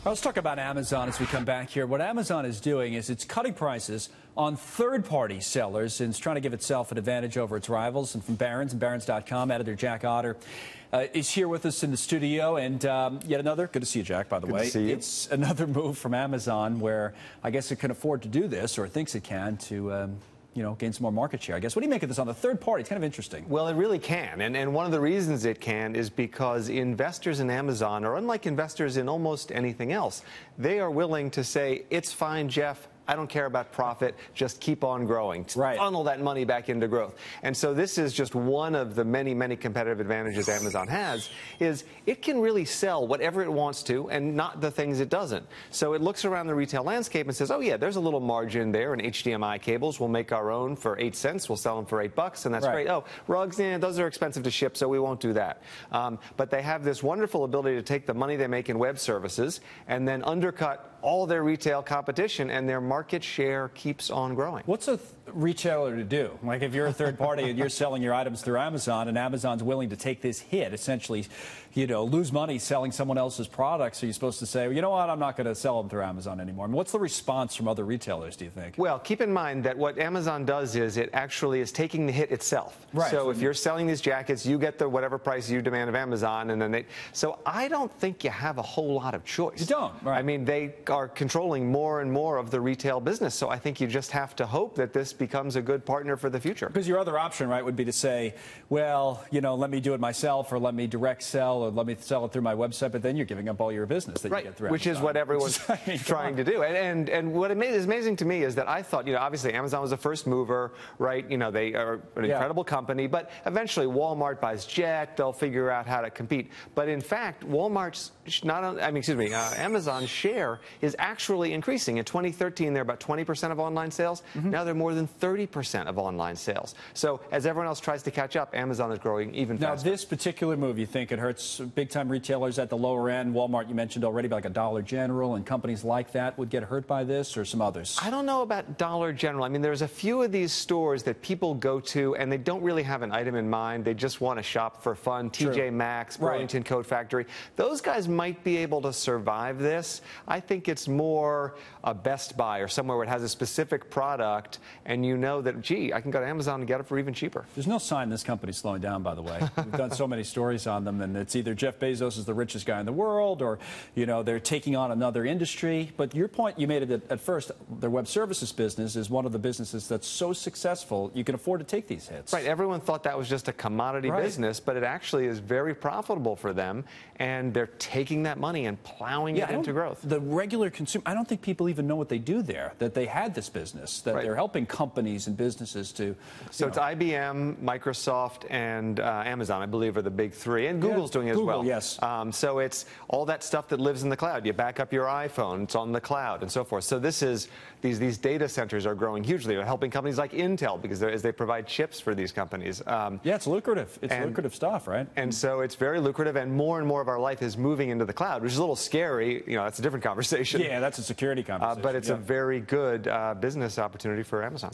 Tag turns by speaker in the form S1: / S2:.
S1: Let's talk about Amazon as we come back here. What Amazon is doing is it's cutting prices on third-party sellers and it's trying to give itself an advantage over its rivals. And from Barron's and Barron's.com, editor Jack Otter is here with us in the studio. And yet another, good to see you, Jack, by the way.
S2: Good to see you.
S1: It's another move from Amazon where I guess it can afford to do this, or thinks it can, to gain some more market share, I guess. What do you make of this on the third party? It's kind of interesting.
S2: Well, it really can. And one of the reasons it can is because investors in Amazon are unlike investors in almost anything else. They are willing to say, it's fine, Jeff. I don't care about profit. Just keep on growing.
S1: Right.
S2: Funnel that money back into growth. And so this is just one of the many, many competitive advantages Amazon has, is it can really sell whatever it wants to and not the things it doesn't. So it looks around the retail landscape and says, oh, yeah, there's a little margin there in HDMI cables. We'll make our own for 8 cents. We'll sell them for $8, and that's
S1: right.
S2: great. Oh, rugs, those are expensive to ship, so we won't do that. But they have this wonderful ability to take the money they make in web services and then undercut all their retail competition, and their market share keeps on growing.
S1: What's a retailer to do? Like if you're a third party and you're selling your items through Amazon and Amazon's willing to take this hit, essentially, lose money selling someone else's products, are you supposed to say, well, you know what, I'm not going to sell them through Amazon anymore? I mean, what's the response from other retailers, do you think?
S2: Well, keep in mind that what Amazon does is it actually is taking the hit itself.
S1: Right.
S2: So if you're selling these jackets, you get the whatever price you demand of Amazon, and then so I don't think you have a whole lot of choice.
S1: You don't, right.
S2: I mean, they are controlling more and more of the retail business, so I think you just have to hope that this becomes a good partner for the future.
S1: Because your other option, right, would be to say, well, let me do it myself, or let me direct sell, or let me sell it through my website, but then you're giving up all your business that you get through
S2: Which
S1: Amazon.
S2: is what everyone's trying to do. And what is amazing to me is that I thought, obviously Amazon was the first mover, right? They are an incredible company, but eventually Walmart buys Jet, they'll figure out how to compete. But in fact, Amazon's share is actually increasing. In 2013, they're about 20% of online sales. Now they're more than 30% of online sales. So as everyone else tries to catch up, Amazon is growing even faster.
S1: Now, this particular move, you think it hurts big-time retailers at the lower end? Walmart, you mentioned already, like a Dollar General, and companies like that would get hurt by this, or some others?
S2: I don't know about Dollar General. I mean, there's a few of these stores that people go to, and they don't really have an item in mind. They just want to shop for fun.
S1: True.
S2: TJ Maxx, Burlington Coat Factory. Those guys might be able to survive this. I think it's more a Best Buy or somewhere where it has a specific product, and you know that, gee, I can go to Amazon and get it for even cheaper.
S1: There's no sign this company's slowing down, by the way. We've done so many stories on them, and it's either Jeff Bezos is the richest guy in the world, or, they're taking on another industry. But your point, you made it at first, their web services business is one of the businesses that's so successful, you can afford to take these hits.
S2: Right. Everyone thought that was just a commodity business, but it actually is very profitable for them, and they're taking that money and plowing it into growth.
S1: The regular consumer, I don't think people even know what they do there, that they had this business, that they're helping companies and businesses to...
S2: So it's IBM, Microsoft, and Amazon, I believe, are the big three, and Google's doing it as well.
S1: Yes.
S2: So it's all that stuff that lives in the cloud. You back up your iPhone, it's on the cloud, and so forth. So this is, these data centers are growing hugely. They're helping companies like Intel, because as they provide chips for these companies.
S1: Yeah, it's lucrative. It's lucrative stuff, right?
S2: And so it's very lucrative, and more of our life is moving into the cloud, which is a little scary. That's a different conversation.
S1: Yeah, that's a security conversation.
S2: But it's a very good business opportunity for Amazon.